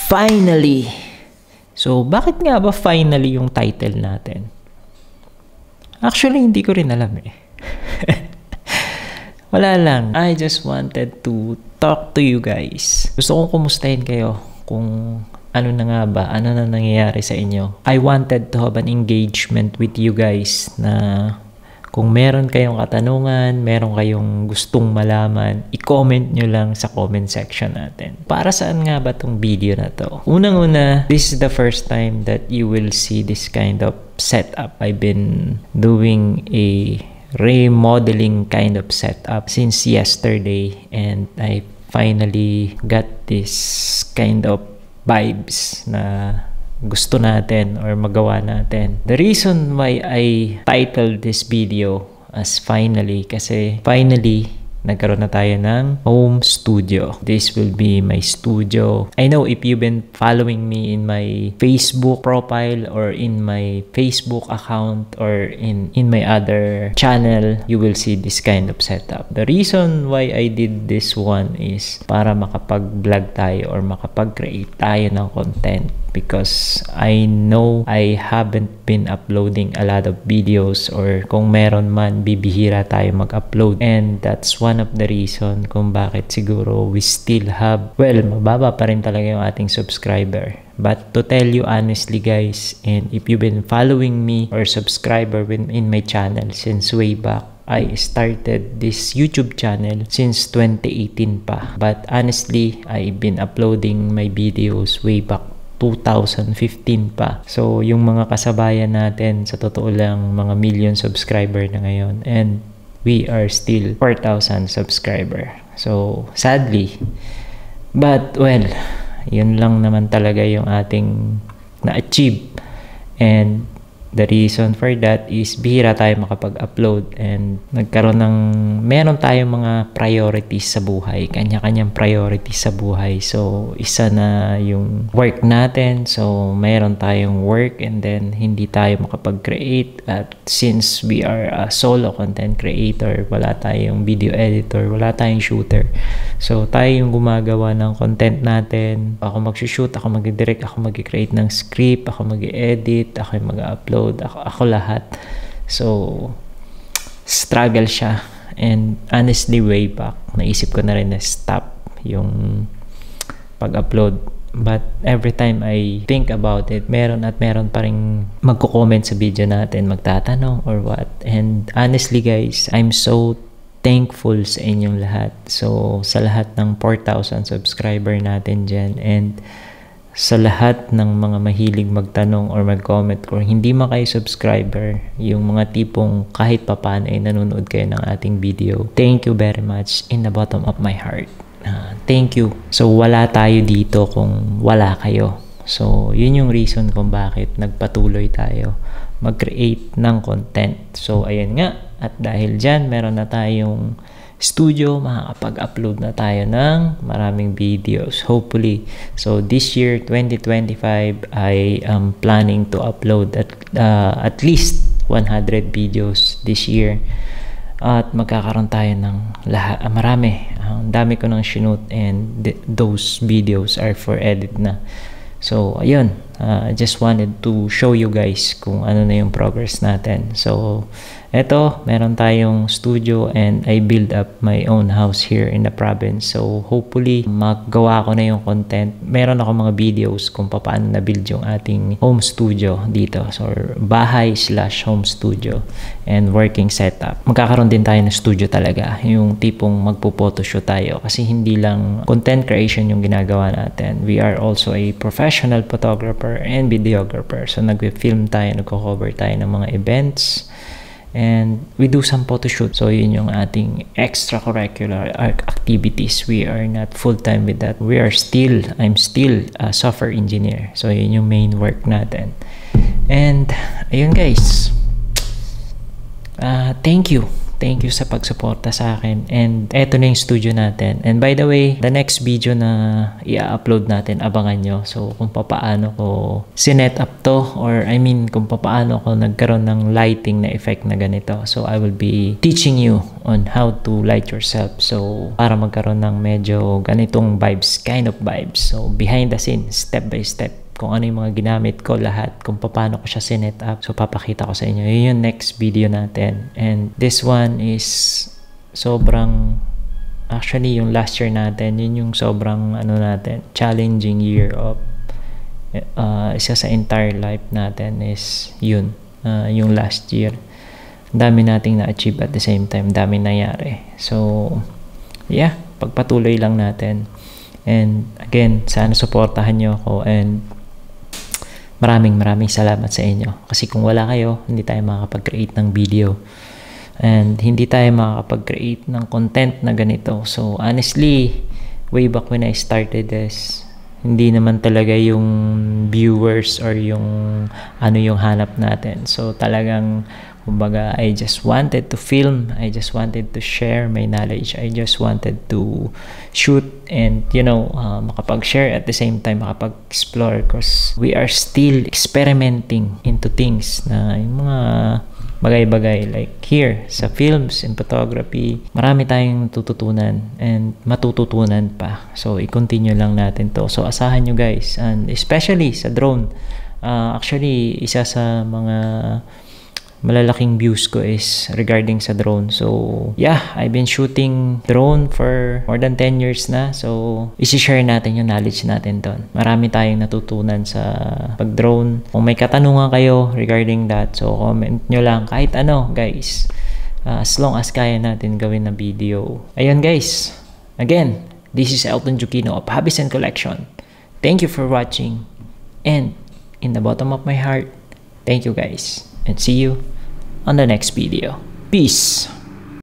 Finally! So, bakit nga ba finally yung title natin? Actually, hindi ko rin alam eh. Wala lang. I just wanted to talk to you guys. Gusto kong kumustahin kayo kung ano na nga ba, ano na nangyayari sa inyo. I wanted to have an engagement with you guys na kung meron kayong katanungan, meron kayong gustong malaman, i-comment nyo lang sa comment section natin. Para saan nga ba tong video na to? Unang-una, this is the first time that you will see this kind of setup. I've been doing a remodeling kind of setup since yesterday, and I finally got this kind of vibes na gusto natin or magawa natin. The reason why I titled this video as finally, kasi finally nagkaroon na tayo ng home studio. This will be my studio. I know if you've been following me in my Facebook profile or in my Facebook account or in my other channel, you will see this kind of setup. The reason why I did this one is para makapag-vlog tayo or makapag-create tayo ng content, because I know I haven't been uploading a lot of videos, or kung meron man, bibihira tayo mag-upload, and that's one of the reason kung bakit siguro we still have, well, mababa pa rin talaga yung ating subscriber. But to tell you honestly guys, and if you've been following me or subscriber in my channel since way back, I started this YouTube channel since 2018 pa. But honestly, I've been uploading my videos way back 2015 pa. So, yung mga kasabayan natin, sa totoo lang, mga million subscriber na ngayon. And we are still 4,000 subscriber. So, sadly. But, well, yun lang naman talaga yung ating na-achieve. And the reason for that is bihira tayo makapag-upload, and meron tayong mga priorities sa buhay, kanya-kanyang priorities sa buhay. So, isa na yung work natin. So, meron tayong work and then hindi tayo makapag-create. At since we are a solo content creator, wala tayong video editor, wala tayong shooter. So, tayo yung gumagawa ng content natin. Ako mag-shoot, ako mag-direct, ako mag-create ng script, ako mag-edit, ako yung mag-upload. Ako lahat. So, struggle siya. And honestly, way back, naisip ko na rin na stop yung pag-upload. But every time I think about it, meron pa rin magko-comment sa video natin, magtatanong or what. And honestly guys, I'm so thankful sa inyong lahat. So, sa lahat ng 4,000 subscriber natin dyan, and sa lahat ng mga mahilig magtanong or mag-comment, kung hindi man kayo subscriber, yung mga tipong kahit papaano ay nanonood kayo ng ating video, thank you very much in the bottom of my heart. Thank you. So, wala tayo dito kung wala kayo. So, yun yung reason kung bakit nagpatuloy tayo mag-create ng content. So, ayan nga. At dahil dyan, meron na tayong studio, makakapag-upload na tayo ng maraming videos, hopefully. So this year 2025, I am planning to upload at least 100 videos this year, at magkakaroon tayo ng lahat, marami. Ang dami ko ng shoot, and those videos are for edit na. So ayun, I just wanted to show you guys kung ano na yung progress natin. So eto, meron tayong studio, and I build up my own house here in the province. So hopefully magawa ko na yung content. Meron ako mga videos kung paano na-build yung ating home studio dito. So bahay/home studio and working setup. Magkakaroon din tayo ng studio talaga, yung tipong magpo-photoshoot tayo, kasi hindi lang content creation yung ginagawa natin. We are also a professional photographer and videographer. So nag-film tayo, nagko-cover tayo ng mga events, and we do some photo shoot. So yun yung ating extracurricular activities. We are not full-time with that. I'm still a software engineer. So yun yung main work natin. And ayun guys, thank you Thank you sa pagsuporta sa akin. And eto na yung studio natin. And by the way, the next video na i-upload natin, abangan nyo. So kung papaano ko sinet up to, or I mean kung papaano ko nagkaroon ng lighting na effect na ganito. So I will be teaching you on how to light yourself. So para magkaroon ng medyo ganitong vibes, kind of vibes. So behind the scenes, step by step, kung ano yung mga ginamit ko, lahat, kung paano ko siya sinet up. So, papakita ko sa inyo. Yun yung next video natin. And this one is sobrang, actually, yung last year natin, yun yung sobrang, challenging year of, isa sa entire life natin is yun, yung last year. Dami nating na-achieve at the same time, dami nangyari. So, yeah, pagpatuloy lang natin. And again, sana supportahan nyo ako, and maraming salamat sa inyo. Kasi kung wala kayo, hindi tayo makakapag-create ng video. And hindi tayo makakapag-create ng content na ganito. So, honestly, way back when I started this, hindi naman talaga yung viewers or yung yung hanap natin. So, talagang, kumbaga, I just wanted to film. I just wanted to share my knowledge. I just wanted to shoot and, makapag-share at the same time, makapag-explore, because we are still experimenting into things na yung mga bagay-bagay like here sa films and photography. Marami tayong tututunan and matututunan pa. So, i-continue lang natin to. So, asahan nyo guys. And especially sa drone. Actually, isa sa mga malalaking views ko is regarding sa drone. So, yeah, I've been shooting drone for more than 10 years na. So, isi-share natin yung knowledge natin doon. Marami tayong natutunan sa pag-drone. Kung may katanungan kayo regarding that, so comment nyo lang kahit ano, guys. As long as kaya natin gawin na video. Ayun, guys. Again, this is Elton Jukino of Hobbies and Collection. Thank you for watching. And in the bottom of my heart, thank you, guys. And see you on the next video. Peace!